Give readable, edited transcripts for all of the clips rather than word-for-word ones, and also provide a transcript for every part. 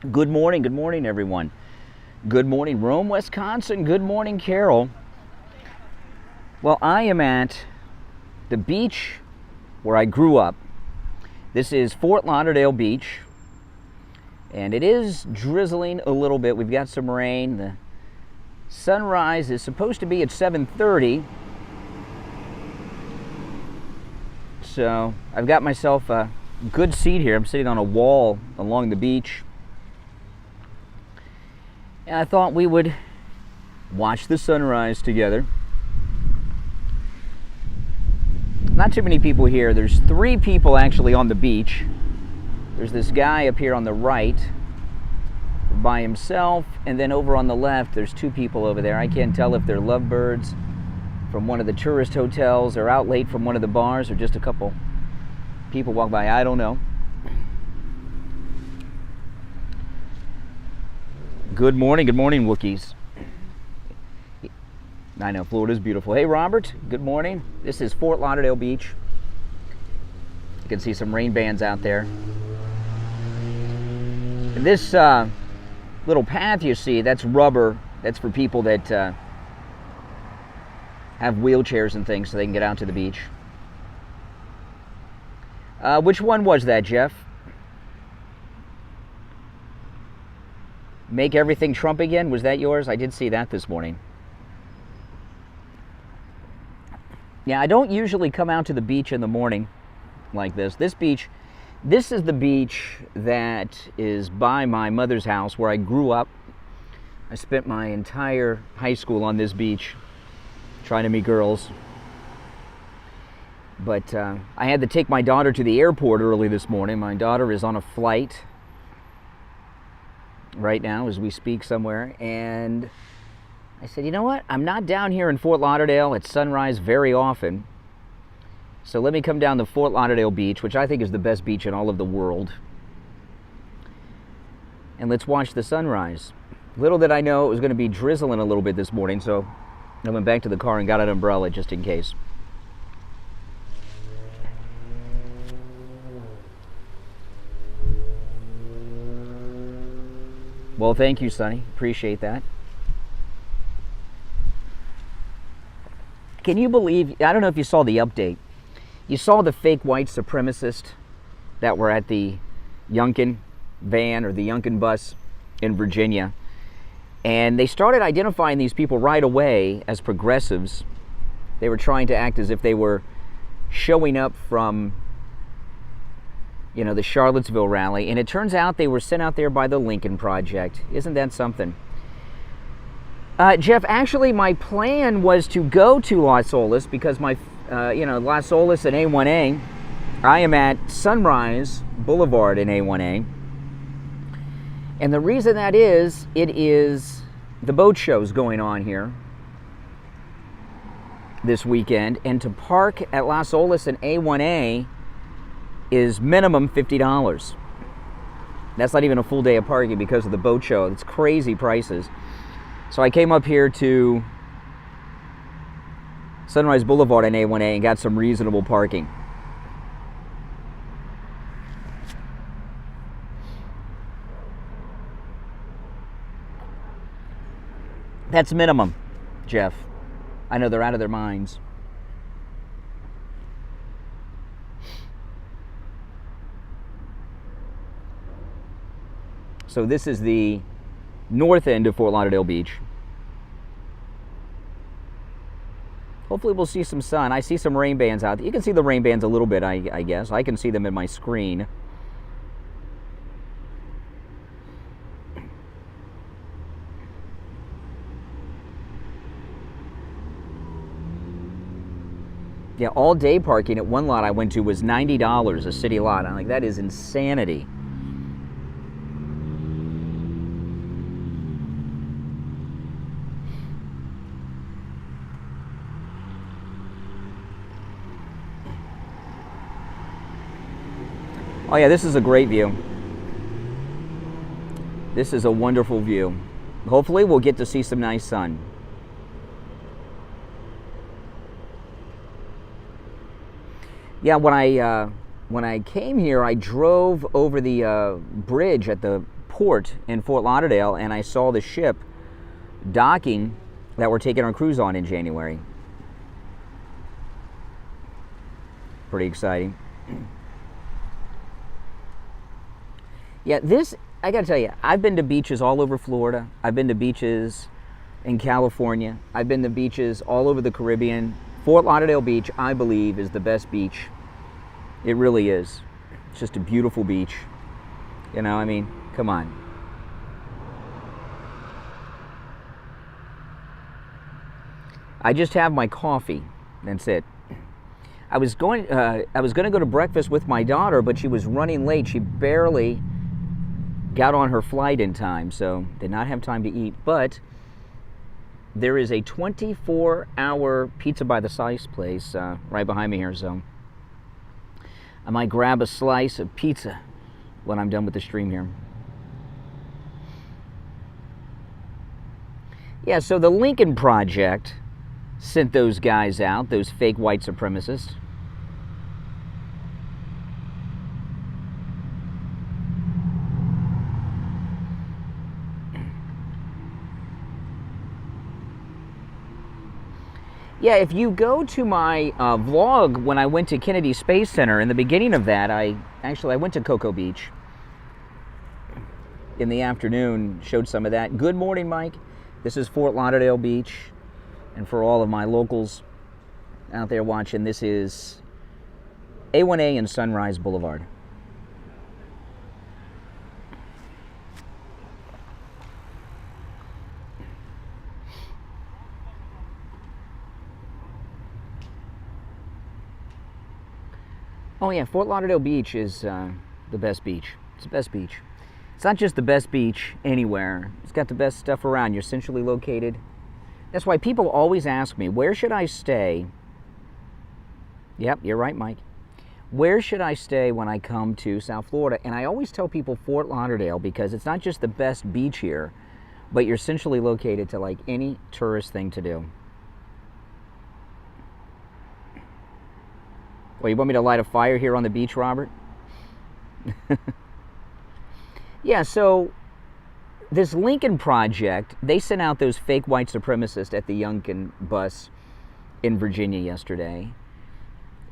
Good morning, everyone. Good morning, Rome, Wisconsin. Good morning, Carol. Well, I am at the beach where I grew up. This is Fort Lauderdale Beach, and it is drizzling a little bit. We've got some rain. The sunrise is supposed to be at 7:30, so I've got myself a good seat here. I'm sitting on a wall along the beach. And I thought we would watch the sunrise together. Not too many people here. There's 3 people actually on the beach. There's this guy up here on the right by himself, and then over on the left there's 2 people over there. I can't tell if they're lovebirds from one of the tourist hotels or out late from one of the bars, or just a couple people walk by. I don't know. Good morning, Wookiees. I know, Florida's beautiful. Hey, Robert, good morning. This is Fort Lauderdale Beach. You can see some rain bands out there. And this little path you see, that's rubber. That's for people that have wheelchairs and things so they can get out to the beach. Which one was that, Jeff? Make everything Trump again? Was that yours? I did see that this morning. Yeah, I don't usually come out to the beach in the morning like this. This is the beach that is by my mother's house where I grew up. I spent my entire high school on this beach trying to meet girls. But I had to take my daughter to the airport early this morning. My daughter is on a flight right now as we speak somewhere, and I said, you know what, I'm not down here in Fort Lauderdale at sunrise very often, so let me come down to Fort Lauderdale Beach, which I think is the best beach in all of the world, and let's watch the sunrise. Little did I know it was going to be drizzling a little bit this morning, so I went back to the car and got an umbrella just in case. Well, thank you, Sonny. Appreciate that. Can you believe, I don't know if you saw the update. You saw the fake white supremacists that were at the Yunkin van or the Yunkin bus in Virginia. And they started identifying these people right away as progressives. They were trying to act as if they were showing up from, you know, the Charlottesville rally, and it turns out they were sent out there by the Lincoln Project. Isn't that something? Jeff, actually my plan was to go to Las Olas because my, Las Olas and A1A, I am at Sunrise Boulevard in A1A. And the reason that is, it is the boat shows going on here this weekend, and to park at Las Olas and A1A is minimum $50. That's not even a full day of parking because of the boat show. It's crazy prices. So I came up here to Sunrise Boulevard and A1A and got some reasonable parking. That's minimum, Jeff. I know they're out of their minds. So this is the north end of Fort Lauderdale Beach. Hopefully we'll see some sun. I see some rain bands out there. You can see the rain bands a little bit, I guess. I can see them in my screen. Yeah, all day parking at one lot I went to was $90 a city lot. I'm like, that is insanity. Oh yeah, this is a great view. This is a wonderful view. Hopefully we'll get to see some nice sun. Yeah, when I came here, I drove over the bridge at the port in Fort Lauderdale, and I saw the ship docking that we're taking our cruise on in January. Pretty exciting. Yeah, I gotta tell you, I've been to beaches all over Florida. I've been to beaches in California. I've been to beaches all over the Caribbean. Fort Lauderdale Beach, I believe, is the best beach. It really is. It's just a beautiful beach. You know, I mean, come on. I just have my coffee. That's it. I was going to go to breakfast with my daughter, but she was running late. She barely got on her flight in time, so did not have time to eat. But there is a 24-hour pizza by the slice place right behind me here, so I might grab a slice of pizza when I'm done with the stream here. Yeah, so the Lincoln Project sent those guys out, those fake white supremacists. Yeah, if you go to my vlog when I went to Kennedy Space Center, in the beginning of that, I went to Cocoa Beach in the afternoon, showed some of that. Good morning, Mike. This is Fort Lauderdale Beach. And for all of my locals out there watching, this is A1A and Sunrise Boulevard. Oh yeah, Fort Lauderdale Beach is the best beach. It's the best beach. It's not just the best beach anywhere. It's got the best stuff around. You're centrally located. That's why people always ask me, where should I stay? Yep, you're right, Mike. Where should I stay when I come to South Florida? And I always tell people Fort Lauderdale because it's not just the best beach here, but you're centrally located to like any tourist thing to do. Well, you want me to light a fire here on the beach, Robert? Yeah, so this Lincoln Project, they sent out those fake white supremacists at the Yunkin bus in Virginia yesterday.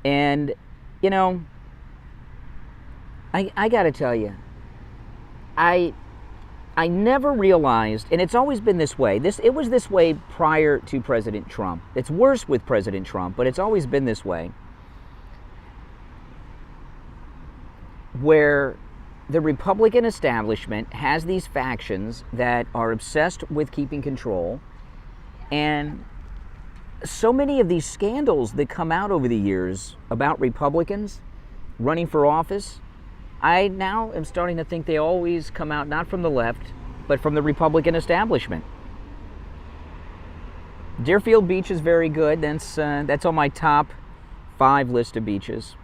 And, you know, I got to tell you, I never realized, and it's always been this way. It was this way prior to President Trump. It's worse with President Trump, but it's always been this way. Where the Republican establishment has these factions that are obsessed with keeping control, and so many of these scandals that come out over the years about Republicans running for office, I now am starting to think they always come out not from the left, but from the Republican establishment. Deerfield Beach is very good. That's on my top 5 list of beaches.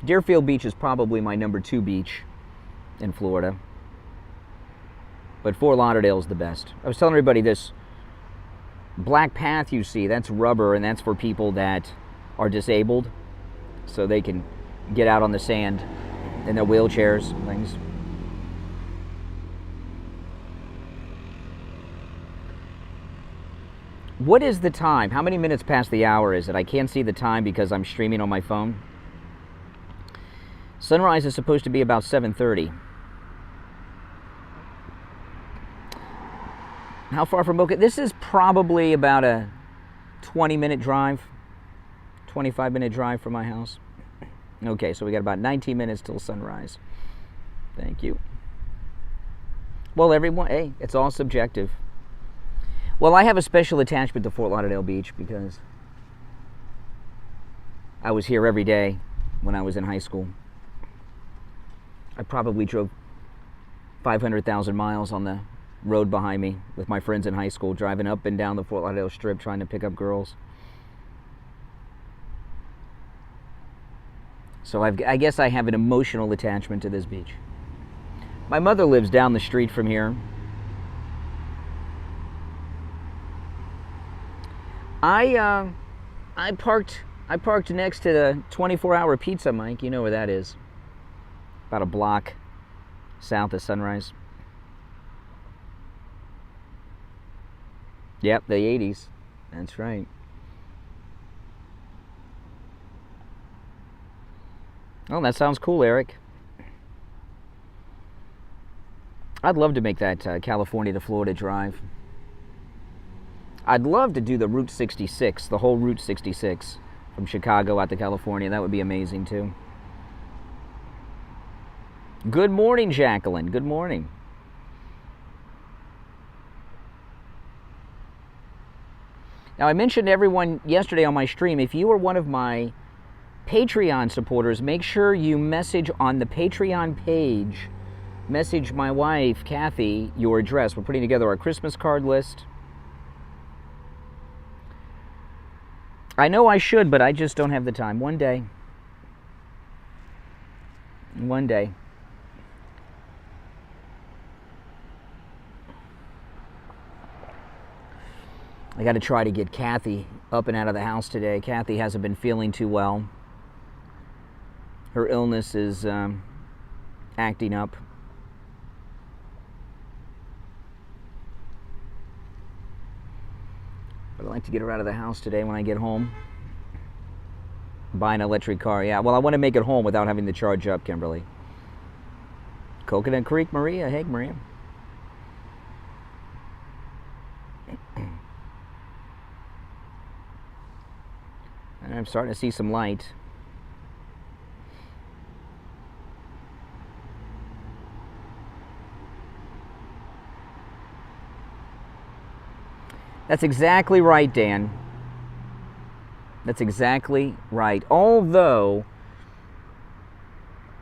Deerfield Beach is probably my number 2 beach in Florida. But Fort Lauderdale is the best. I was telling everybody this black path you see, that's rubber, and that's for people that are disabled, so they can get out on the sand in their wheelchairs and things. What is the time? How many minutes past the hour is it? I can't see the time because I'm streaming on my phone. Sunrise is supposed to be about 7:30. How far from Boca? This is probably about a 20-minute drive, 25-minute drive from my house. Okay, so we got about 19 minutes till sunrise. Thank you. Well, everyone, hey, it's all subjective. Well, I have a special attachment to Fort Lauderdale Beach because I was here every day when I was in high school. I probably drove 500,000 miles on the road behind me with my friends in high school, driving up and down the Fort Lauderdale Strip trying to pick up girls. So I guess I have an emotional attachment to this beach. My mother lives down the street from here. I parked next to the 24-hour pizza, Mike. You know where that is. About a block south of Sunrise. Yep, the 80s. That's right. Oh, that sounds cool, Eric. I'd love to make that California to Florida drive. I'd love to do the Route 66, the whole Route 66 from Chicago out to California. That would be amazing, too. Good morning, Jacqueline. Good morning. Now, I mentioned to everyone yesterday on my stream, if you are one of my Patreon supporters, make sure you message on the Patreon page, message my wife, Kathy, your address. We're putting together our Christmas card list. I know I should, but I just don't have the time. One day. One day. I got to try to get Kathy up and out of the house today. Kathy hasn't been feeling too well. Her illness is acting up. But I'd like to get her out of the house today when I get home. Buy an electric car, yeah. Well, I want to make it home without having to charge up, Kimberly. Coconut Creek, Maria. Hey, Maria. I'm starting to see some light. That's exactly right, Dan. That's exactly right. Although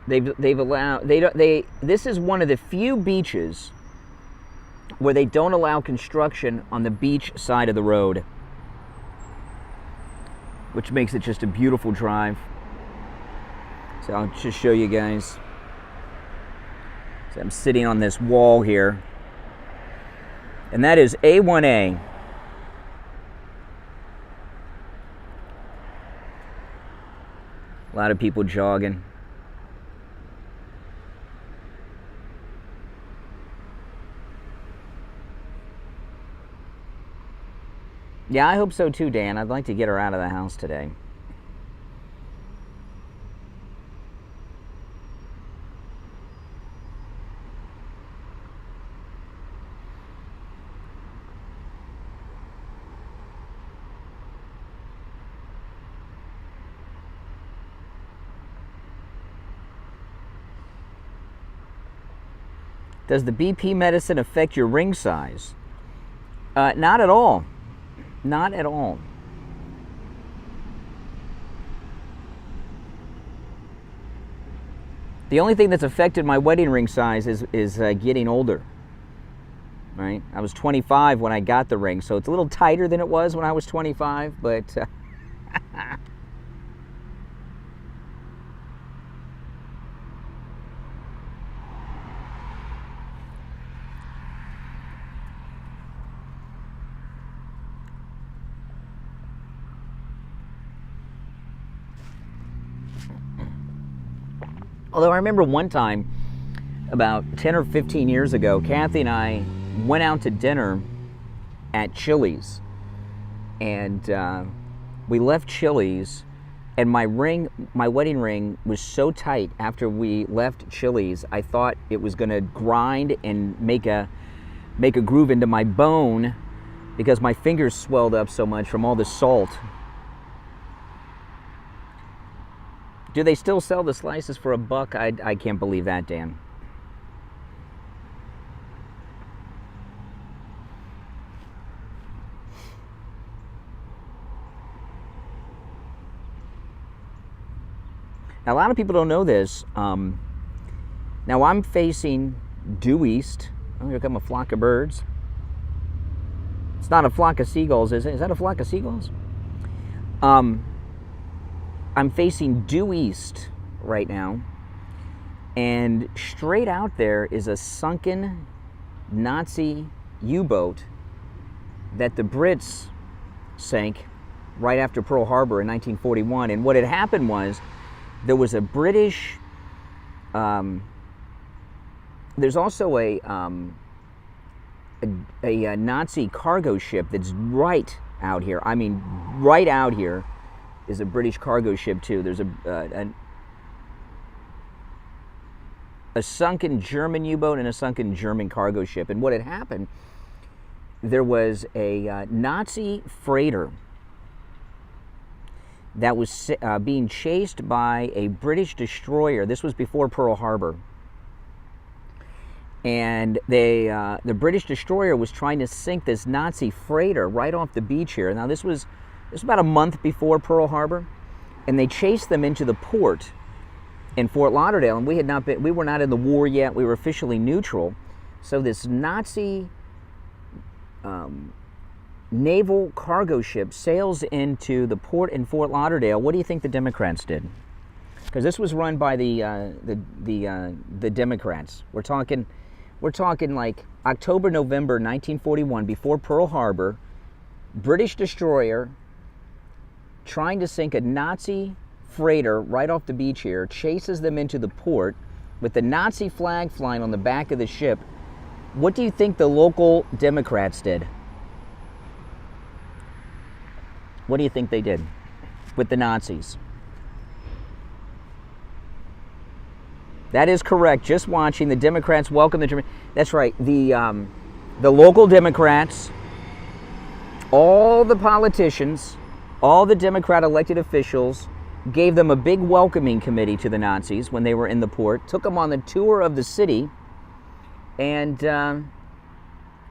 they've allowed this is one of the few beaches where they don't allow construction on the beach side of the road, which makes it just a beautiful drive. So I'll just show you guys. So I'm sitting on this wall here, and that is A1A. A lot of people jogging. Yeah, I hope so too, Dan. I'd like to get her out of the house today. Does the BP medicine affect your ring size? Not at all. Not at all. The only thing that's affected my wedding ring size is getting older. Right? I was 25 when I got the ring, so it's a little tighter than it was when I was 25, but although I remember one time, about 10 or 15 years ago, Kathy and I went out to dinner at Chili's. And we left Chili's, and my wedding ring was so tight after we left Chili's, I thought it was going to grind and make a groove into my bone because my fingers swelled up so much from all the salt. Do they still sell the slices for $1? I can't believe that, Dan. Now, a lot of people don't know this. Now I'm facing due east. Oh, here come a flock of birds. It's not a flock of seagulls, is it? Is that a flock of seagulls? I'm facing due east right now, and straight out there is a sunken Nazi U-boat that the Brits sank right after Pearl Harbor in 1941. And what had happened was there was a British there's also a Nazi cargo ship that's right out here. I mean, right out here is a British cargo ship too. There's a sunken German U-boat and a sunken German cargo ship. And what had happened, there was a Nazi freighter that was being chased by a British destroyer. This was before Pearl Harbor. And the British destroyer was trying to sink this Nazi freighter right off the beach here. Now this was about a month before Pearl Harbor, and they chased them into the port in Fort Lauderdale. And we were not in the war yet. We were officially neutral. So this Nazi naval cargo ship sails into the port in Fort Lauderdale. What do you think the Democrats did? Because this was run by the Democrats. We're talking like October, November 1941, before Pearl Harbor. British destroyer trying to sink a Nazi freighter right off the beach here, chases them into the port with the Nazi flag flying on the back of the ship. What do you think the local Democrats did? What do you think they did with the Nazis? That is correct. Just watching, the Democrats welcome the German. That's right. The local Democrats, all the politicians, all the Democrat elected officials gave them a big welcoming committee to the Nazis when they were in the port, took them on the tour of the city, and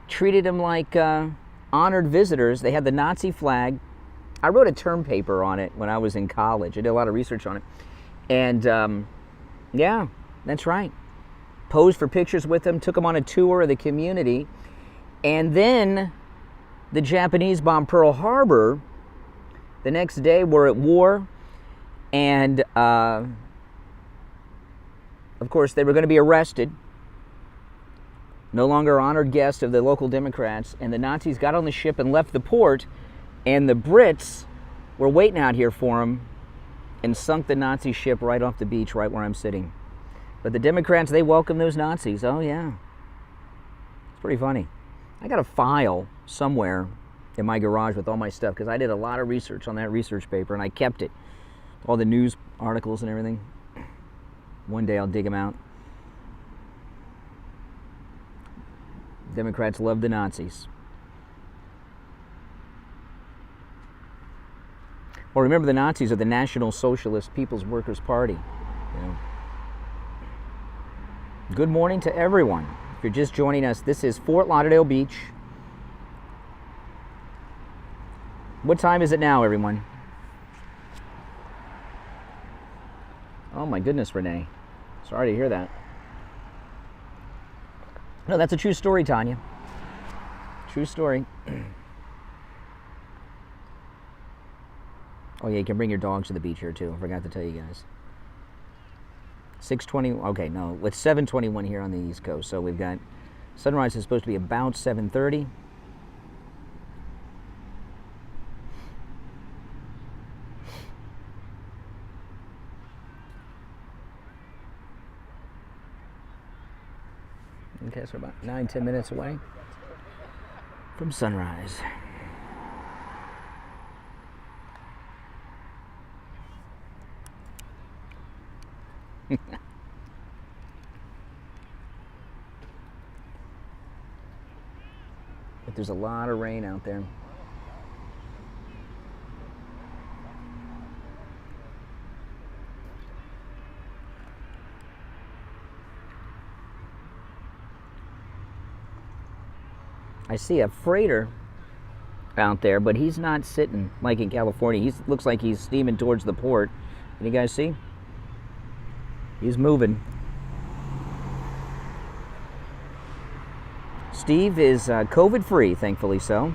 treated them like honored visitors. They had the Nazi flag. I wrote a term paper on it when I was in college. I did a lot of research on it. And yeah, that's right. Posed for pictures with them, took them on a tour of the community. And then the Japanese bombed Pearl Harbor. The next day we're at war. And of course they were going to be arrested. No longer honored guests of the local Democrats. And the Nazis got on the ship and left the port. And the Brits were waiting out here for them and sunk the Nazi ship right off the beach, right where I'm sitting. But the Democrats, they welcomed those Nazis. Oh, yeah. It's pretty funny. I got a file somewhere in my garage with all my stuff because I did a lot of research on that research paper, and I kept it. All the news articles and everything. One day I'll dig them out. Democrats love the Nazis. Well, remember, the Nazis are the National Socialist People's Workers' Party. You know. Good morning to everyone. If you're just joining us, this is Fort Lauderdale Beach. What time is it now, everyone? Oh my goodness, Renee. Sorry to hear that. No, that's a true story, Tanya. True story. Oh yeah, you can bring your dogs to the beach here too. I forgot to tell you guys. 6:20. Okay, no, it's 7:21 here on the East Coast. So we've got sunrise is supposed to be about 7:30. Okay, so we're about 9-10 minutes away from sunrise. But there's a lot of rain out there. I see a freighter out there, but he's not sitting like in California. He looks like he's steaming towards the port. Can you guys see? He's moving. Steve is COVID-free, thankfully so.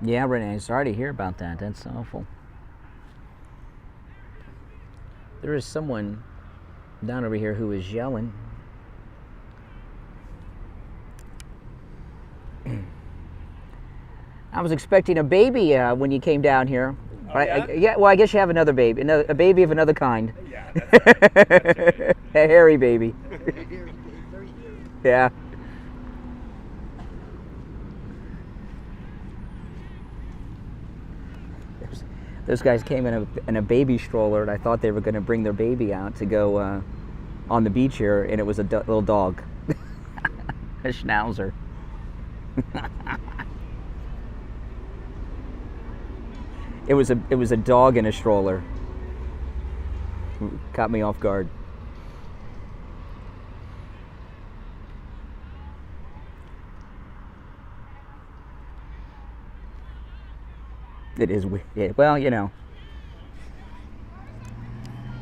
Yeah, Renee, sorry to hear about that. That's awful. There is someone down over here who is yelling. I was expecting a baby when you came down here. Oh, yeah? Yeah, well, I guess you have another baby, a baby of another kind. Yeah, that's right. A hairy baby. Yeah. Those guys came in a baby stroller, and I thought they were going to bring their baby out to go on the beach here, and it was a little dog, a schnauzer. It was a dog in a stroller. Caught me off guard. It is weird. Yeah, well, you know.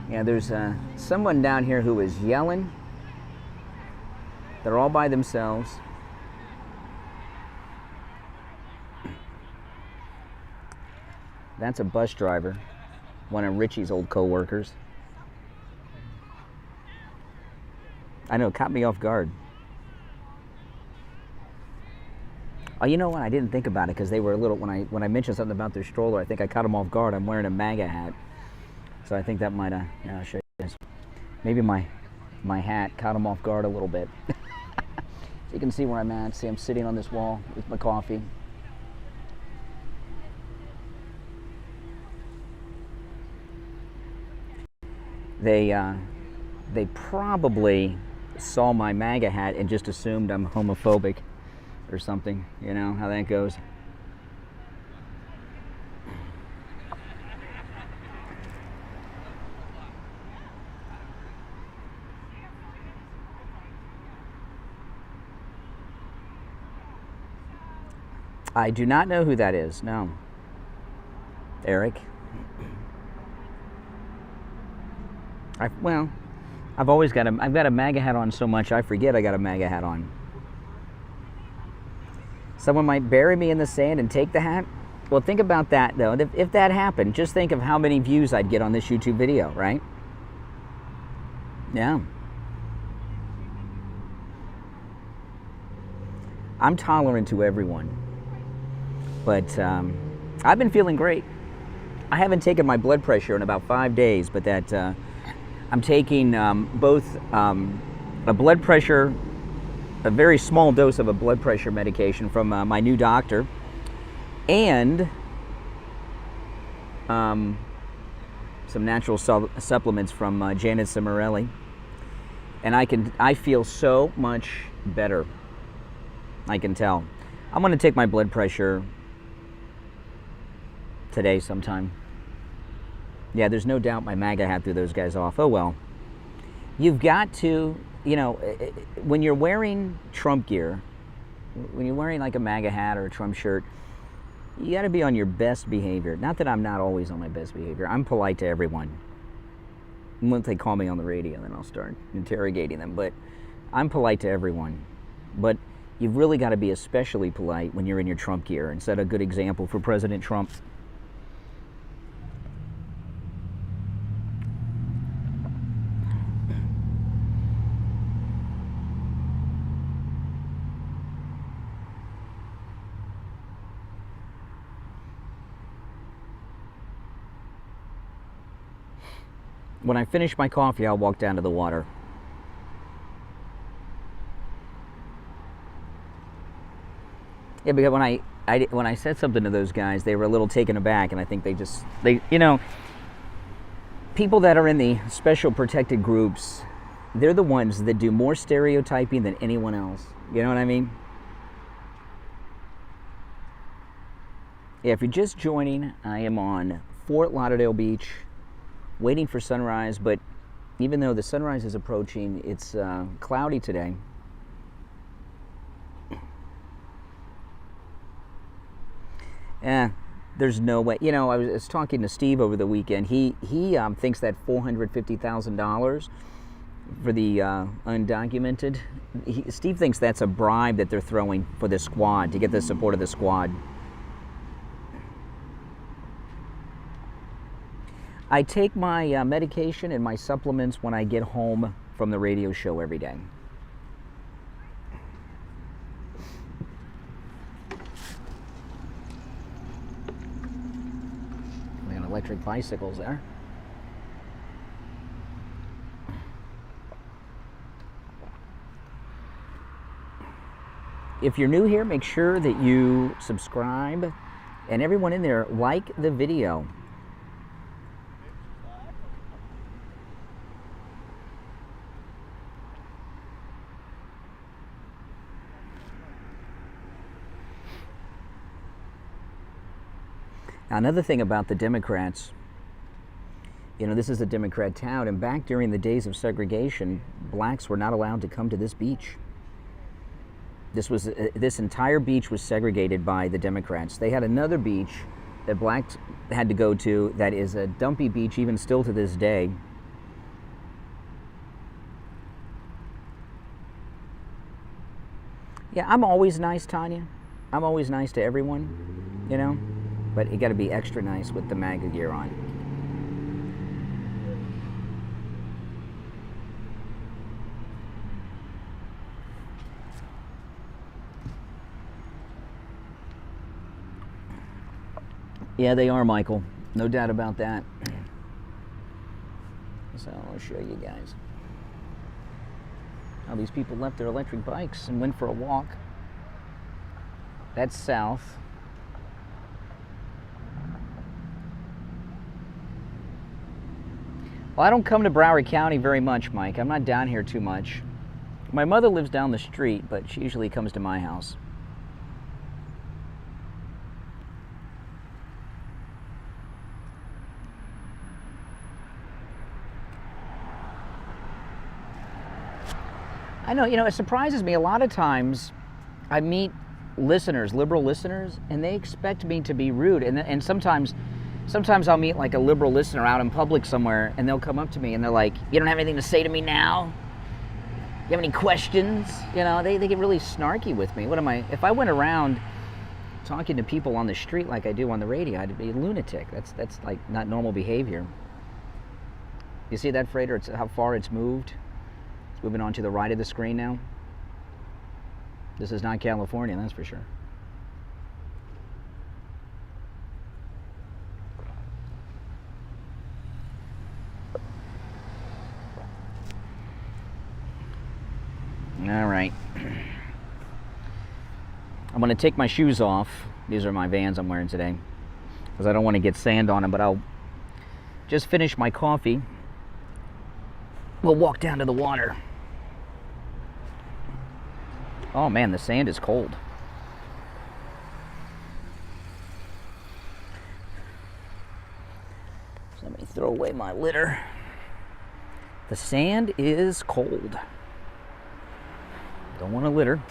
Yeah, there's someone down here who is yelling. They're all by themselves. That's a bus driver, one of Richie's old co-workers. I know, it caught me off guard. Oh, you know what? I didn't think about it because they were a little. When I mentioned something about their stroller, I think I caught them off guard. I'm wearing a MAGA hat, so I think that might have. Yeah, I'll show you this. Maybe my hat caught them off guard a little bit. So you can see where I'm at. See, I'm sitting on this wall with my coffee. They probably saw my MAGA hat and just assumed I'm homophobic or something. You know how that goes. I do not know who that is. No. Eric. I've always got I've got a MAGA hat on so much I forget I got a MAGA hat on. Someone might bury me in the sand and take the hat. Well, think about that though. If that happened, just think of how many views I'd get on this YouTube video, right? Yeah. I'm tolerant to everyone, but I've been feeling great. I haven't taken my blood pressure in about 5 days, but that I'm taking both a blood pressure, a very small dose of a blood pressure medication from my new doctor, and some natural supplements from Janet Cimarelli, and I feel so much better. I can tell. I'm going to take my blood pressure today sometime. Yeah, there's no doubt my MAGA hat threw those guys off. Oh well. You've got to, you know, when you're wearing Trump gear, when you're wearing like a MAGA hat or a Trump shirt, you got to be on your best behavior. Not that I'm not always on my best behavior. I'm polite to everyone. Once they call me on the radio, then I'll start interrogating them. But I'm polite to everyone. But you've really got to be especially polite when you're in your Trump gear and set a good example for President Trump. When I finish my coffee, I'll walk down to the water. Yeah, because when I said something to those guys, they were a little taken aback, and I think they you know, people that are in the special protected groups, they're the ones that do more stereotyping than anyone else. You know what I mean? Yeah, if you're just joining, I am on Fort Lauderdale Beach, waiting for sunrise, but even though the sunrise is approaching, it's cloudy today. There's no way. You know, I was talking to Steve over the weekend. He thinks that $450,000 for the undocumented, Steve thinks that's a bribe that they're throwing for the squad, to get the support of the squad. I take my medication and my supplements when I get home from the radio show every day. We got electric bicycles there. If you're new here, make sure that you subscribe, and everyone in there, like the video. Now, another thing about the Democrats, you know, this is a Democrat town, and back during the days of segregation, blacks were not allowed to come to this beach. This entire beach was segregated by the Democrats. They had another beach that blacks had to go to that is a dumpy beach even still to this day. Yeah, I'm always nice, Tanya. I'm always nice to everyone, you know, but you got to be extra nice with the MAGA gear on. Yeah, they are, Michael. No doubt about that. So I'll show you guys. How these people left their electric bikes and went for a walk. That's south. Well, I don't come to Broward County very much, Mike. I'm not down here too much. My mother lives down the street, but she usually comes to my house. I know, you know, it surprises me. A lot of times I meet listeners, liberal listeners, and they expect me to be rude. And sometimes I'll meet like a liberal listener out in public somewhere, and they'll come up to me and they're like, "You don't have anything to say to me now? You have any questions?" You know, they get really snarky with me. What am I? If I went around talking to people on the street like I do on the radio, I'd be a lunatic. That's like not normal behavior. You see that, freighter? It's how far it's moved. Moving on to the right of the screen now. This is not California, that's for sure. All right. I'm going to take my shoes off. These are my Vans I'm wearing today because I don't want to get sand on them, but I'll just finish my coffee. We'll walk down to the water. Oh man, the sand is cold. So let me throw away my litter. The sand is cold. Don't want to litter.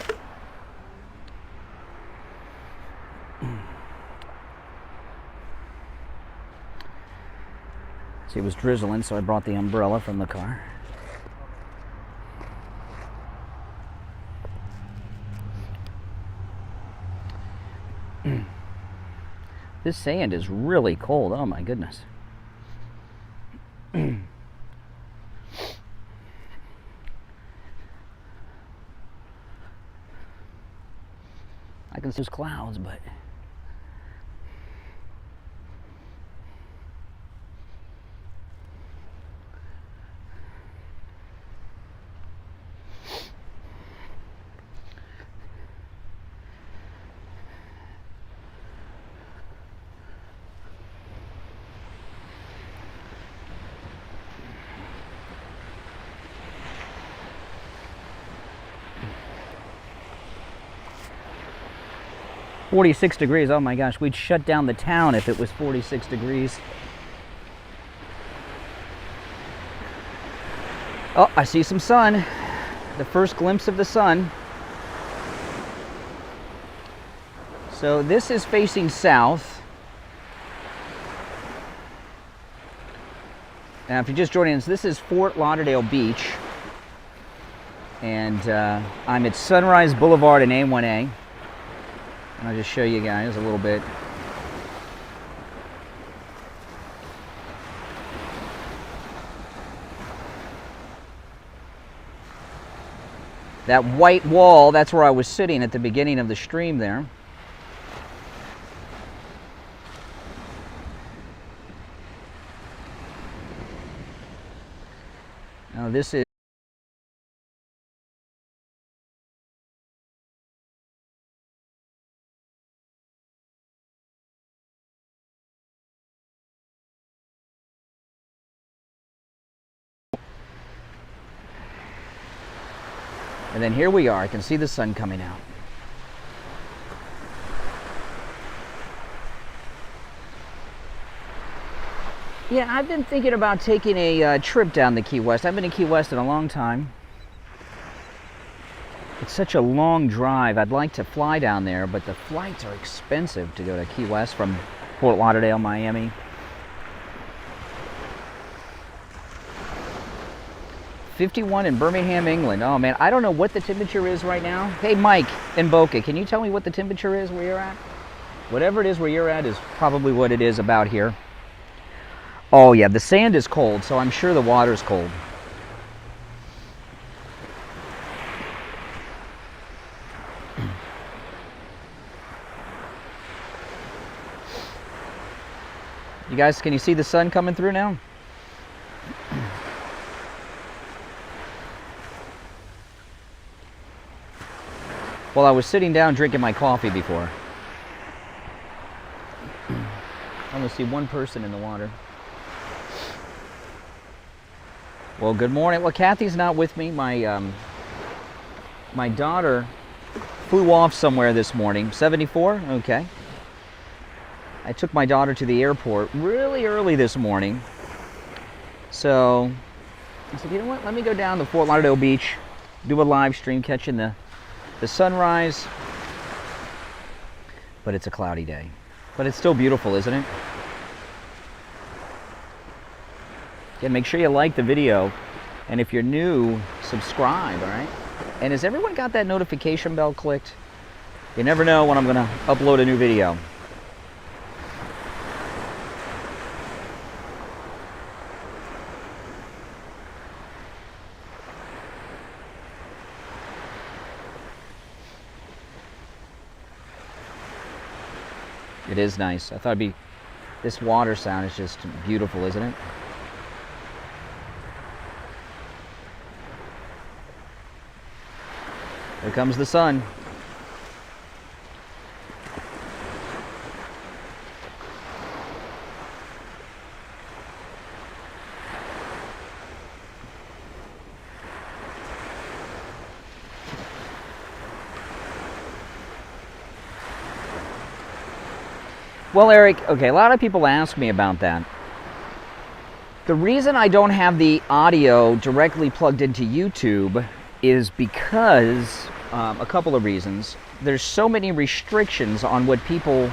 See, it was drizzling, so I brought the umbrella from the car. This sand is really cold. Oh my goodness. I can see those clouds, but .46 degrees. Oh my gosh, we'd shut down the town if it was 46 degrees. Oh, I see some sun. The first glimpse of the sun. So this is facing south. Now, if you're just joining us, this is Fort Lauderdale Beach. And I'm at Sunrise Boulevard in A1A. And I'll just show you guys a little bit. That white wall, that's where I was sitting at the beginning of the stream there. Now this is and then here we are. I can see the sun coming out. Yeah, I've been thinking about taking a trip down to Key West. I've been to Key West in a long time. It's such a long drive. I'd like to fly down there, but the flights are expensive to go to Key West from Fort Lauderdale, Miami. .51 in Birmingham, England. Oh man, I don't know what the temperature is right now. Hey Mike in Boca, can you tell me what the temperature is where you're at? Whatever it is where you're at is probably what it is about here. Oh yeah, the sand is cold, so I'm sure the water's cold. You guys, can you see the sun coming through now? Well, I was sitting down drinking my coffee before. I only see one person in the water. Well, good morning. Well, Kathy's not with me. My daughter flew off somewhere this morning. 74? Okay. I took my daughter to the airport really early this morning. So I said, you know what? Let me go down to Fort Lauderdale Beach, do a live stream catching the sunrise. But it's a cloudy day. But it's still beautiful, isn't it? Again, make sure you like the video. And if you're new, subscribe, all right? And has everyone got that notification bell clicked? You never know when I'm going to upload a new video. It is nice. I thought it'd be, this water sound is just beautiful, isn't it? Here comes the sun. Well, Eric, okay, a lot of people ask me about that. The reason I don't have the audio directly plugged into YouTube is because, a couple of reasons. There's so many restrictions on what people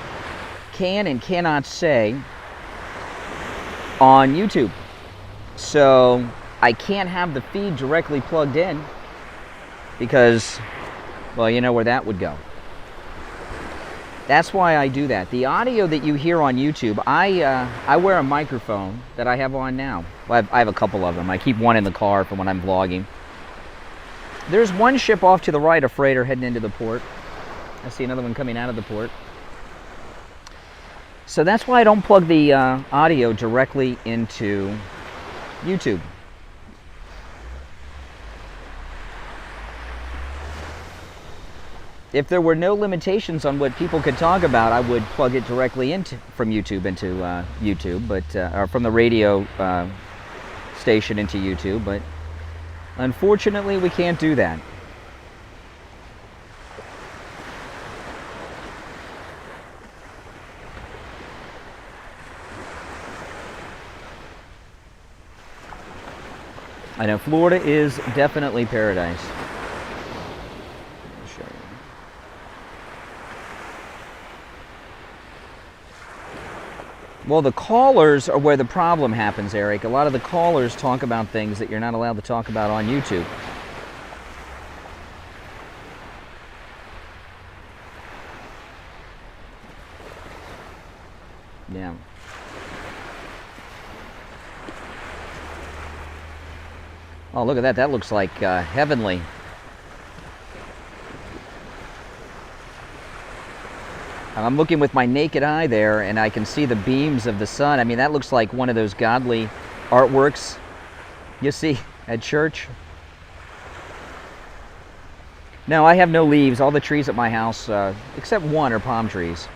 can and cannot say on YouTube. So I can't have the feed directly plugged in because, well, you know where that would go. That's why I do that. The audio that you hear on YouTube, I wear a microphone that I have on now. Well, I have a couple of them. I keep one in the car for when I'm vlogging. There's one ship off to the right, a freighter heading into the port. I see another one coming out of the port. So that's why I don't plug the audio directly into YouTube. If there were no limitations on what people could talk about, I would plug it directly into from YouTube into YouTube, but or from the radio station into YouTube. But unfortunately, we can't do that. I know Florida is definitely paradise. Well, the callers are where the problem happens, Eric. A lot of the callers talk about things that you're not allowed to talk about on YouTube. Yeah. Oh, look at that. That looks like heavenly. I'm looking with my naked eye there, and I can see the beams of the sun. I mean, that looks like one of those godly artworks you see at church. No, I have no leaves. All the trees at my house, except one, are palm trees.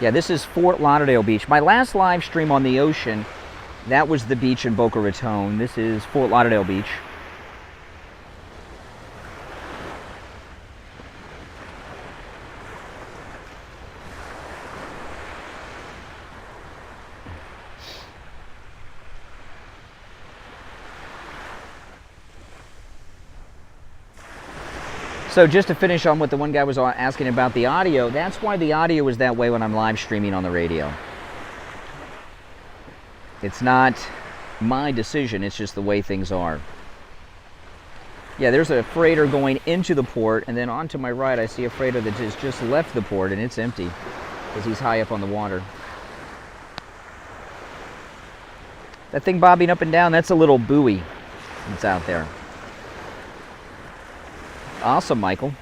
Yeah, this is Fort Lauderdale Beach. My last live stream on the ocean, that was the beach in Boca Raton. This is Fort Lauderdale Beach. So just to finish on what the one guy was asking about the audio, that's why the audio is that way when I'm live streaming on the radio. It's not my decision, it's just the way things are. Yeah, there's a freighter going into the port, and then on to my right I see a freighter that has just left the port, and it's empty because he's high up on the water. That thing bobbing up and down, that's a little buoy that's out there. Awesome, Michael.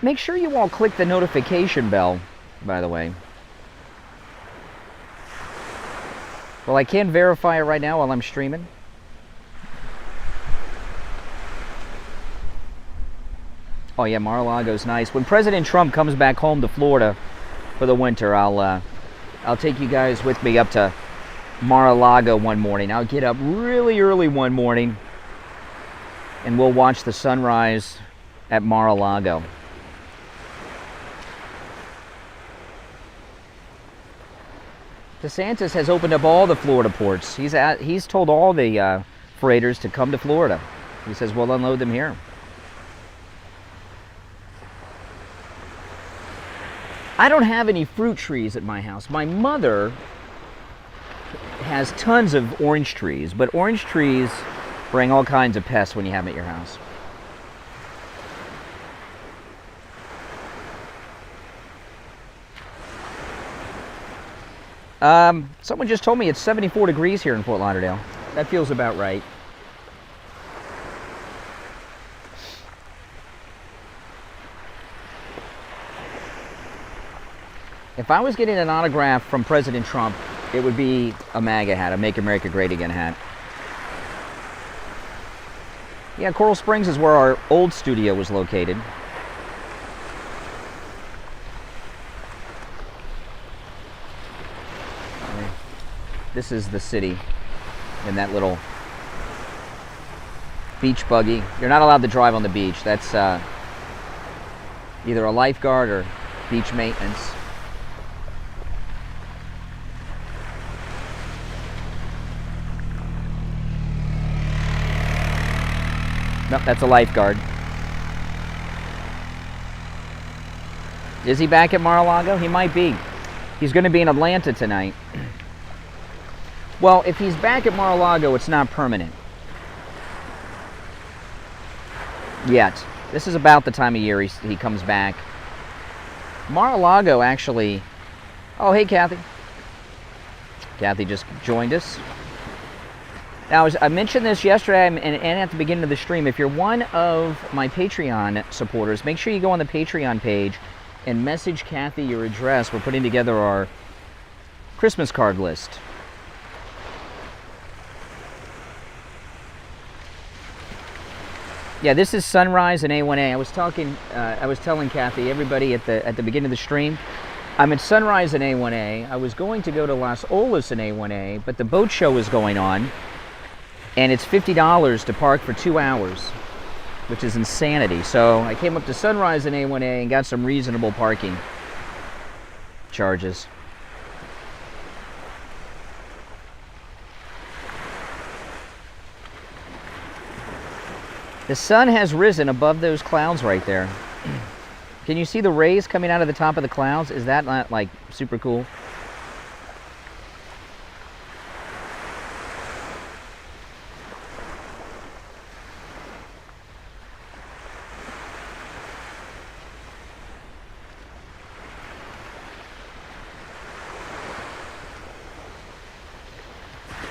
Make sure you all click the notification bell, by the way. Well, I can't verify it right now while I'm streaming. Oh yeah, Mar-a-Lago's nice. When President Trump comes back home to Florida for the winter, I'll take you guys with me up to Mar-a-Lago one morning. I'll get up really early one morning, and we'll watch the sunrise at Mar-a-Lago. DeSantis has opened up all the Florida ports. He's told all the freighters to come to Florida. He says, we'll unload them here. I don't have any fruit trees at my house. My mother has tons of orange trees, but orange trees bring all kinds of pests when you have them at your house. Someone just told me it's 74 degrees here in Fort Lauderdale. That feels about right. If I was getting an autograph from President Trump, it would be a MAGA hat, a Make America Great Again hat. Yeah, Coral Springs is where our old studio was located. This is the city in that little beach buggy. You're not allowed to drive on the beach. That's either a lifeguard or beach maintenance. Nope, that's a lifeguard. Is he back at Mar-a-Lago? He might be. He's going to be in Atlanta tonight. Well, if he's back at Mar-a-Lago, it's not permanent. Yet. This is about the time of year he comes back. Mar-a-Lago actually... Oh, hey, Kathy. Kathy just joined us. Now, I mentioned this yesterday and at the beginning of the stream. If you're one of my Patreon supporters, make sure you go on the Patreon page and message Kathy your address. We're putting together our Christmas card list. Yeah, this is Sunrise and A1A. I was telling Kathy, everybody at the beginning of the stream, I'm at Sunrise and A1A. I was going to go to Las Olas and A1A, but the boat show is going on, and it's $50 to park for 2 hours, which is insanity. So I came up to Sunrise and A1A and got some reasonable parking charges. The sun has risen above those clouds right there. Can you see the rays coming out of the top of the clouds? Is that not like super cool?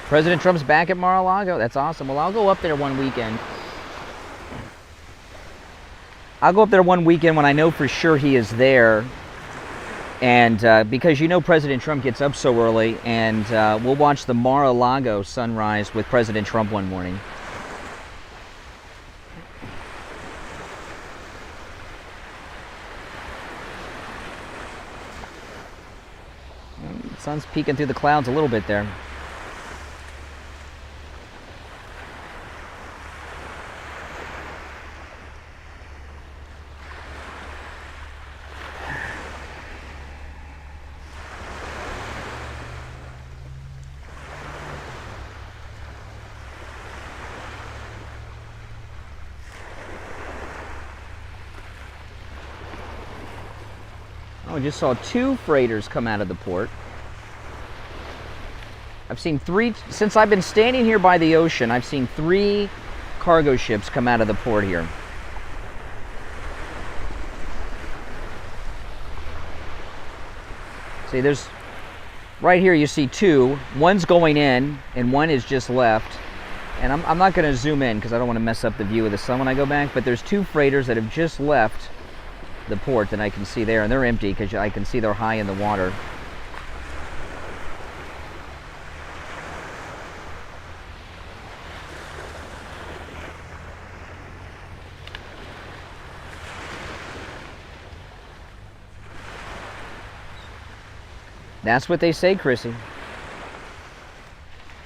President Trump's back at Mar-a-Lago. That's awesome. Well, I'll go up there one weekend. I'll go up there one weekend when I know for sure he is there. And because you know President Trump gets up so early, and we'll watch the Mar-a-Lago sunrise with President Trump one morning. The sun's peeking through the clouds a little bit there. Oh, I just saw 2 freighters come out of the port. I've seen 3, since I've been standing here by the ocean, I've seen 3 cargo ships come out of the port here. See, there's, right here you see 2. One's going in, and one is just left. And I'm not going to zoom in because I don't want to mess up the view of the sun when I go back, but there's 2 freighters that have just left the port that I can see there, and they're empty because I can see they're high in the water. That's what they say, Chrissy.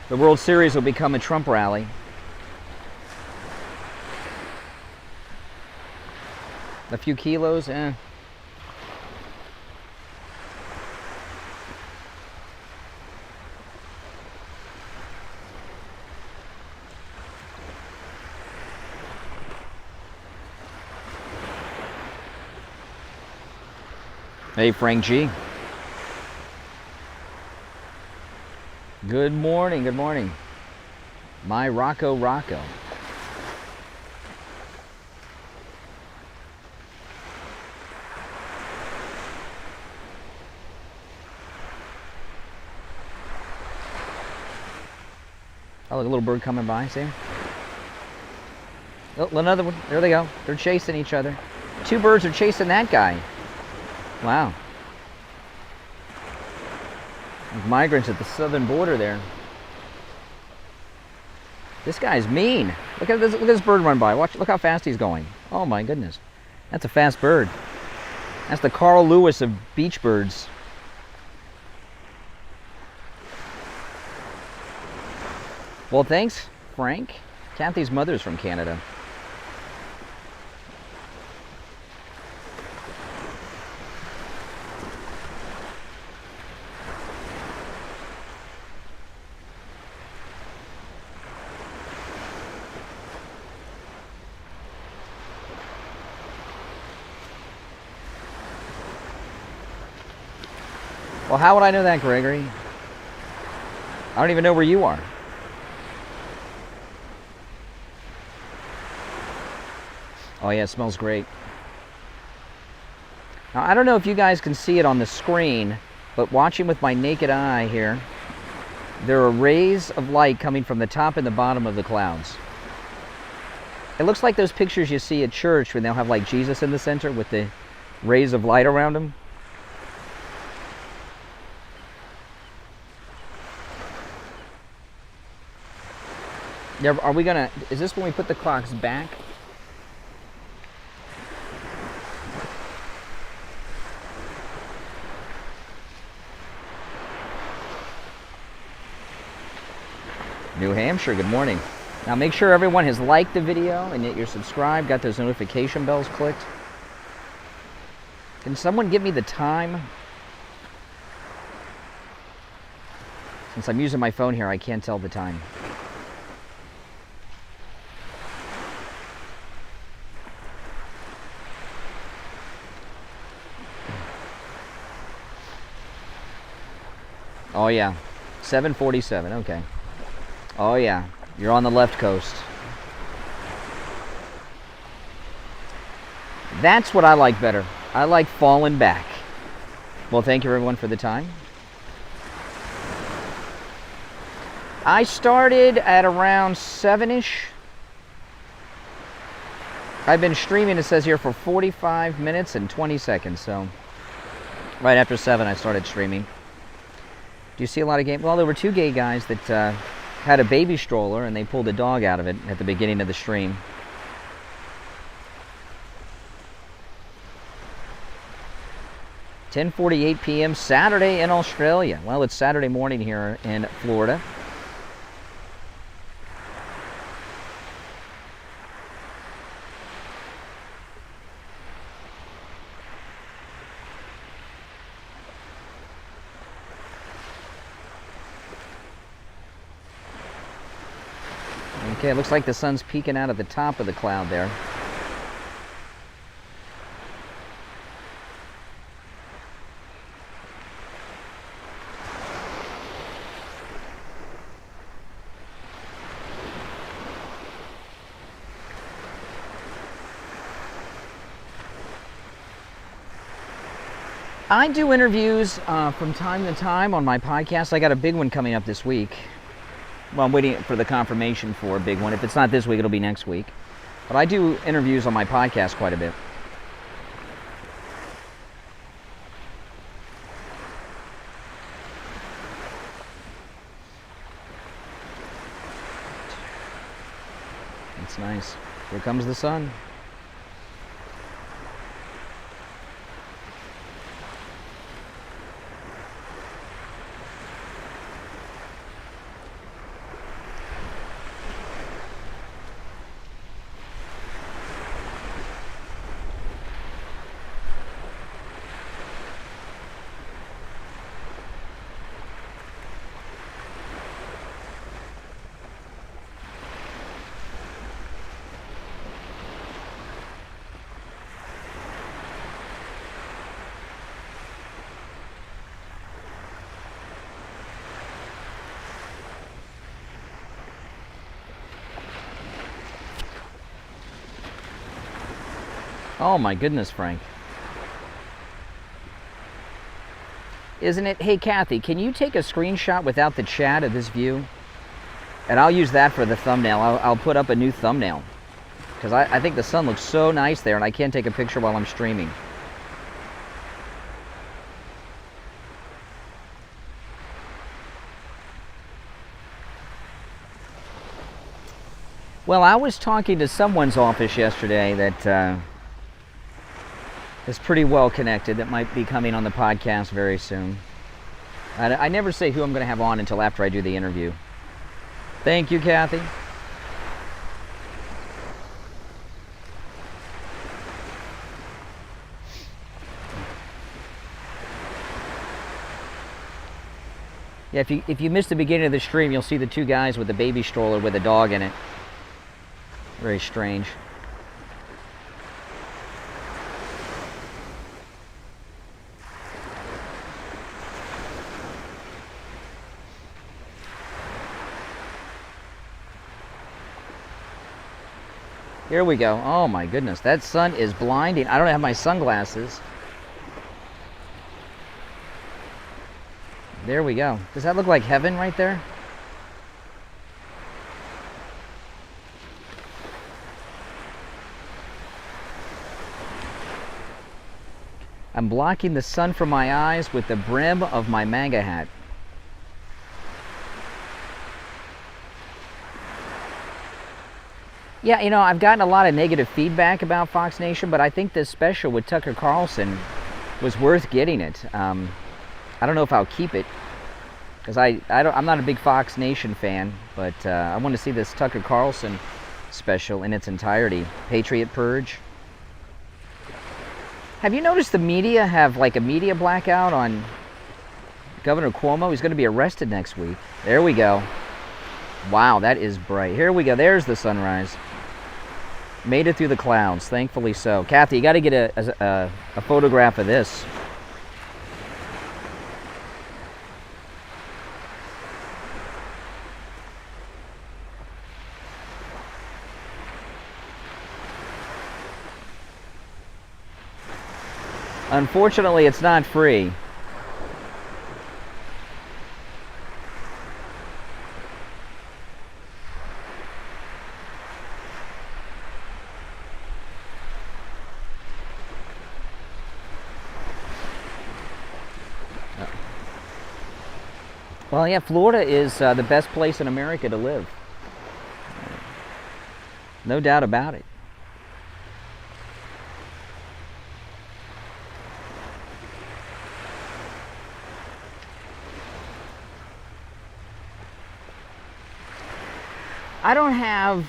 The World Series will become a Trump rally. A few kilos, eh. Hey, Frank G. Good morning, good morning. My Rocco. Oh, look, a little bird coming by, see? Oh, another one. There they go. They're chasing each other. 2 birds are chasing that guy. Wow. There's migrants at the southern border there. This guy's mean. Look at this bird run by. Watch, look how fast he's going. Oh my goodness. That's a fast bird. That's the Carl Lewis of beach birds. Well, thanks, Frank. Kathy's mother's from Canada. Well, how would I know that, Gregory? I don't even know where you are. Oh yeah, it smells great. Now, I don't know if you guys can see it on the screen, but watching with my naked eye here, there are rays of light coming from the top and the bottom of the clouds. It looks like those pictures you see at church when they'll have like Jesus in the center with the rays of light around him. Yeah, are we gonna, is this when we put the clocks back? New Hampshire, good morning. Now make sure everyone has liked the video and that you're subscribed, got those notification bells clicked. Can someone give me the time? Since I'm using my phone here, I can't tell the time. Oh yeah, 7:47, okay. Oh yeah, you're on the left coast. That's what I like better. I like falling back. Well, thank you everyone for the time. I started at around 7-ish. I've been streaming, it says here, for 45 minutes and 20 seconds, so right after 7 I started streaming. Do you see a lot of game? Well, there were 2 gay guys that had a baby stroller and they pulled a dog out of it at the beginning of the stream. (10:48 p.m. Saturday in Australia. Well, it's Saturday morning here in Florida. Okay, it looks like the sun's peeking out at the top of the cloud there. I do interviews from time to time on my podcast. I got a big one coming up this week. Well, I'm waiting for the confirmation for a big one. If it's not this week, it'll be next week. But I do interviews on my podcast quite a bit. It's nice. Here comes the sun. Oh my goodness, Frank. Isn't it? Hey, Kathy, can you take a screenshot without the chat of this view? And I'll use that for the thumbnail. I'll put up a new thumbnail. Because I think the sun looks so nice there and I can't take a picture while I'm streaming. Well, I was talking to someone's office yesterday that is pretty well connected, that might be coming on the podcast very soon. I never say who I'm going to have on until after I do the interview. Thank you, Kathy. Yeah, if you missed the beginning of the stream, you'll see the 2 guys with the baby stroller with a dog in it. Very strange. Here we go. Oh my goodness, that sun is blinding. I don't have my sunglasses. There we go. Does that look like heaven right there? I'm blocking the sun from my eyes with the brim of my MAGA hat. Yeah, you know, I've gotten a lot of negative feedback about Fox Nation, but I think this special with Tucker Carlson was worth getting it. I don't know if I'll keep it, because I'm not a big Fox Nation fan, but I want to see this Tucker Carlson special in its entirety. Patriot Purge. Have you noticed the media have like a media blackout on Governor Cuomo? He's going to be arrested next week. There we go. Wow, that is bright. Here we go. There's the sunrise. Made it through the clouds, thankfully so. Kathy, you got to get a photograph of this. Unfortunately, it's not free. Well, yeah, Florida is the best place in America to live. No doubt about it. I don't have,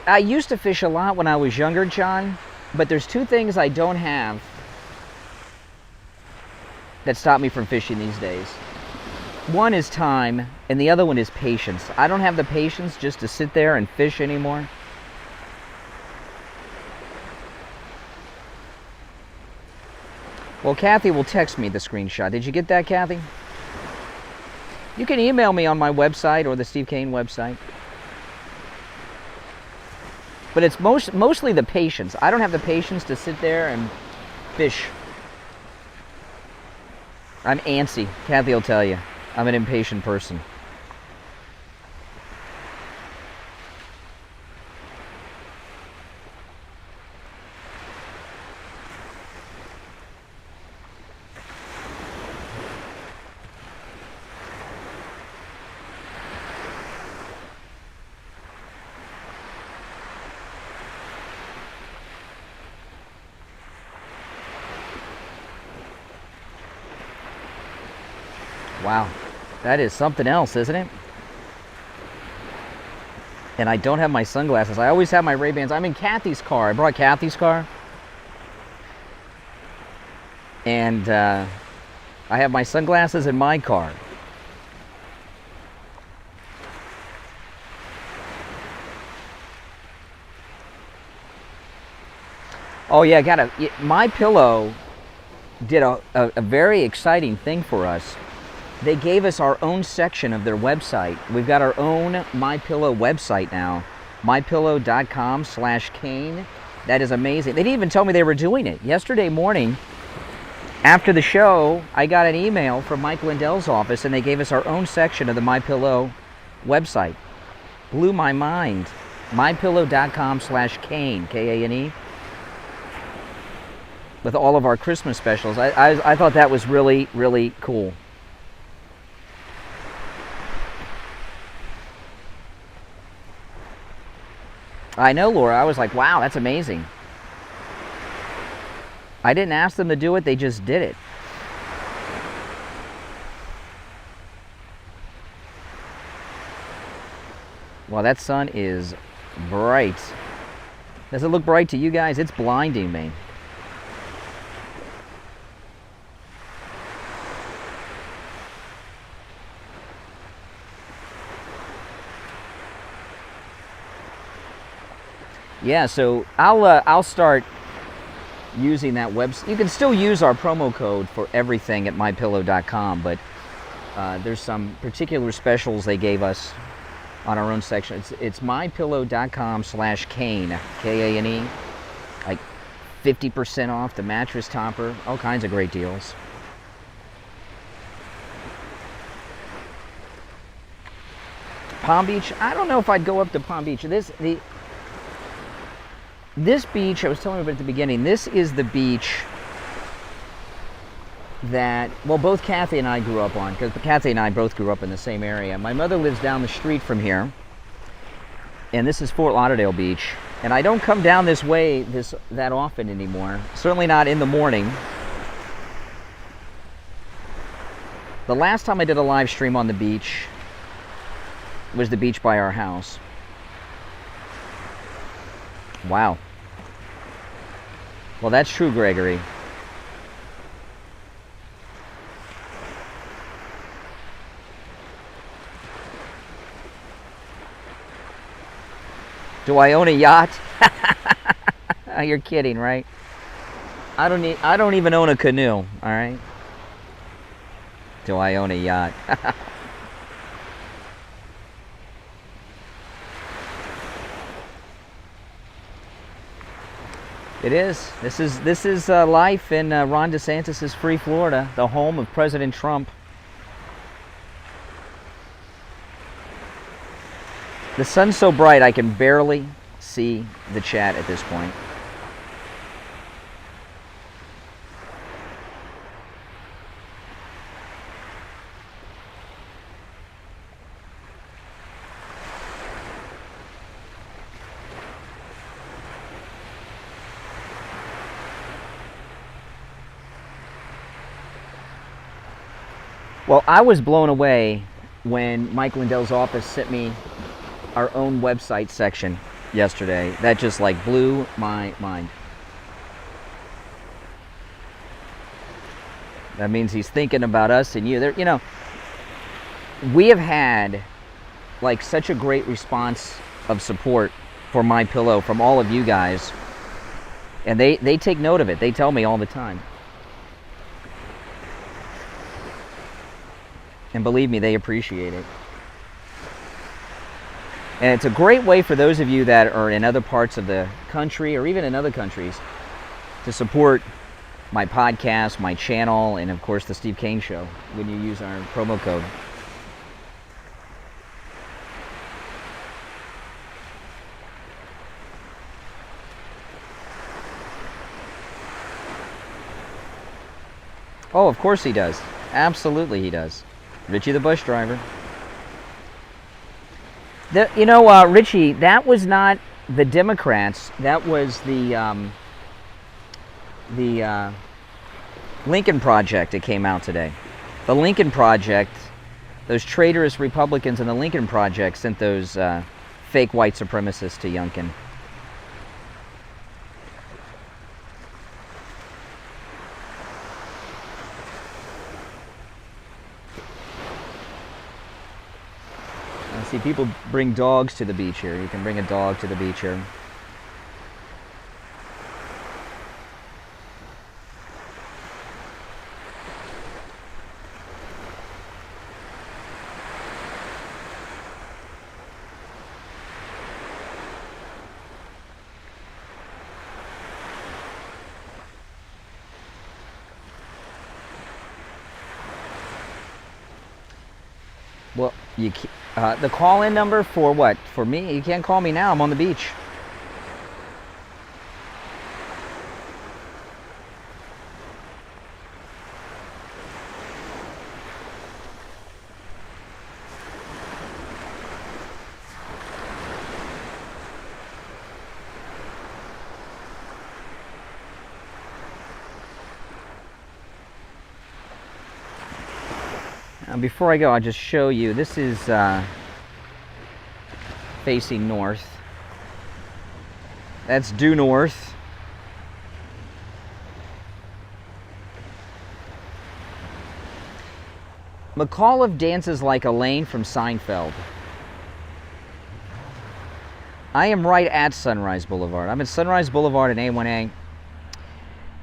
I used to fish a lot when I was younger, John, but there's two things I don't have that stop me from fishing these days. One is time, and the other one is patience. I don't have the patience just to sit there and fish anymore. Well, Kathy will text me the screenshot. Did you get that, Kathy? You can email me on my website or the Steve Kane website. But it's mostly the patience. I don't have the patience to sit there and fish. I'm antsy. Kathy will tell you. I'm an impatient person. Wow, that is something else, isn't it? And I don't have my sunglasses. I always have my Ray-Bans. I'm in Kathy's car. I brought Kathy's car. And I have my sunglasses in my car. Oh yeah, MyPillow did a very exciting thing for us. They gave us our own section of their website. We've got our own MyPillow website now, mypillow.com/Kane. That is amazing. They didn't even tell me they were doing it. Yesterday morning, after the show, I got an email from Mike Lindell's office, and they gave us our own section of the MyPillow website. Blew my mind. mypillow.com/Kane, K-A-N-E. With all of our Christmas specials. I thought that was really, really cool. I know, Laura. I was like, wow, that's amazing. I didn't ask them to do it. They just did it. Well, that sun is bright. Does it look bright to you guys? It's blinding me. Yeah, so I'll start using that website. You can still use our promo code for everything at mypillow.com, but there's some particular specials they gave us on our own section. It's mypillow.com/Kane, K-A-N-E, like 50% off the mattress topper, all kinds of great deals. Palm Beach, I don't know if I'd go up to Palm Beach. This beach, I was telling you about at the beginning, this is the beach that, well, both Kathy and I grew up on, because Kathy and I both grew up in the same area. My mother lives down the street from here, and this is Fort Lauderdale Beach. And I don't come down this way that often anymore, certainly not in the morning. The last time I did a live stream on the beach was the beach by our house. Wow. Well, that's true, Gregory. Do I own a yacht? You're kidding, right? I don't even own a canoe, all right? Do I own a yacht? It is. This is life in Ron DeSantis' free Florida, the home of President Trump. The sun's so bright I can barely see the chat at this point. Well, I was blown away when Mike Lindell's office sent me our own website section yesterday. That just like blew my mind. That means he's thinking about us and you. There, you know, we have had like such a great response of support for My Pillow from all of you guys, and they take note of it. They tell me all the time, and believe me, they appreciate it. And it's a great way for those of you that are in other parts of the country or even in other countries to support my podcast, my channel, and of course the Steve Kane Show when you use our promo code. Oh, of course he does. Absolutely he does. Richie the bus driver. You know, Richie, that was not the Democrats. That was the Lincoln Project that came out today. The Lincoln Project, those traitorous Republicans in the Lincoln Project sent those fake white supremacists to Youngkin. I see people bring dogs to the beach here. You can bring a dog to the beach here. Well, the call-in number for what? For me? You can't call me now. I'm on the beach. Before I go, I'll just show you. This is facing north. That's due north. McAuliffe dances like Elaine from Seinfeld. I am right at Sunrise Boulevard. I'm at Sunrise Boulevard in A1A.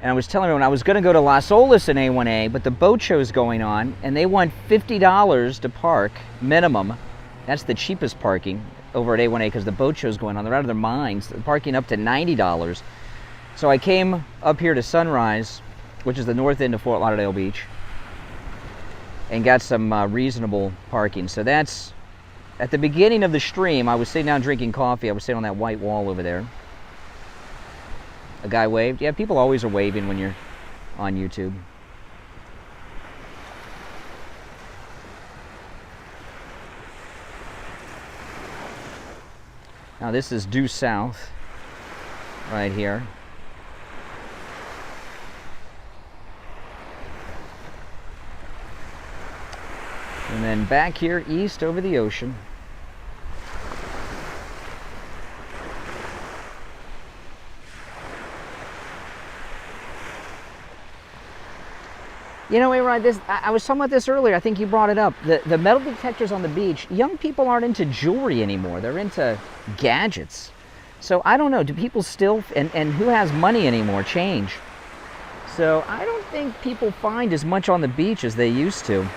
And I was telling her when I was going to go to Las Olas in A1A, but the boat show's going on, and they want $50 to park, minimum. That's the cheapest parking over at A1A because the boat show's going on. They're out of their minds. They're parking up to $90. So I came up here to Sunrise, which is the north end of Fort Lauderdale Beach, and got some reasonable parking. So that's, at the beginning of the stream, I was sitting down drinking coffee. I was sitting on that white wall over there. A guy waved. Yeah, people always are waving when you're on YouTube. Now this is due south, right here. And then back here east over the ocean. You know, A-Rod, I was talking about this earlier. I think you brought it up. The metal detectors on the beach, young people aren't into jewelry anymore. They're into gadgets. So I don't know, do people still, and who has money anymore, change? So I don't think people find as much on the beach as they used to.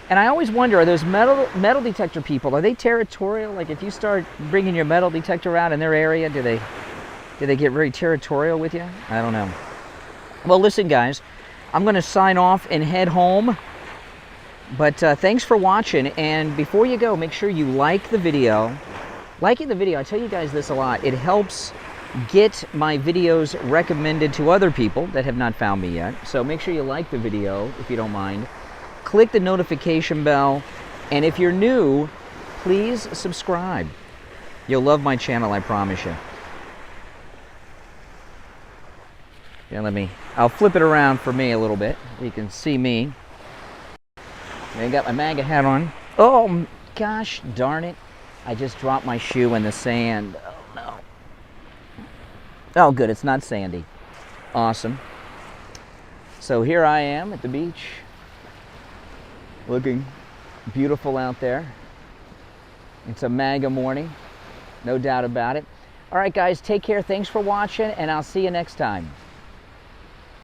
And I always wonder, are those metal detector people, are they territorial? Like if you start bringing your metal detector out in their area, do they get very territorial with you? I don't know. Well, listen, guys. I'm going to sign off and head home, but thanks for watching, and before you go, make sure you like the video. Liking the video, I tell you guys this a lot, it helps get my videos recommended to other people that have not found me yet, so make sure you like the video if you don't mind. Click the notification bell, and if you're new, please subscribe. You'll love my channel, I promise you. Yeah, I'll flip it around for me a little bit. You can see me. I got my MAGA hat on. Oh, gosh darn it. I just dropped my shoe in the sand. Oh, no. Oh, good. It's not sandy. Awesome. So here I am at the beach. Looking beautiful out there. It's a MAGA morning. No doubt about it. All right, guys. Take care. Thanks for watching, and I'll see you next time.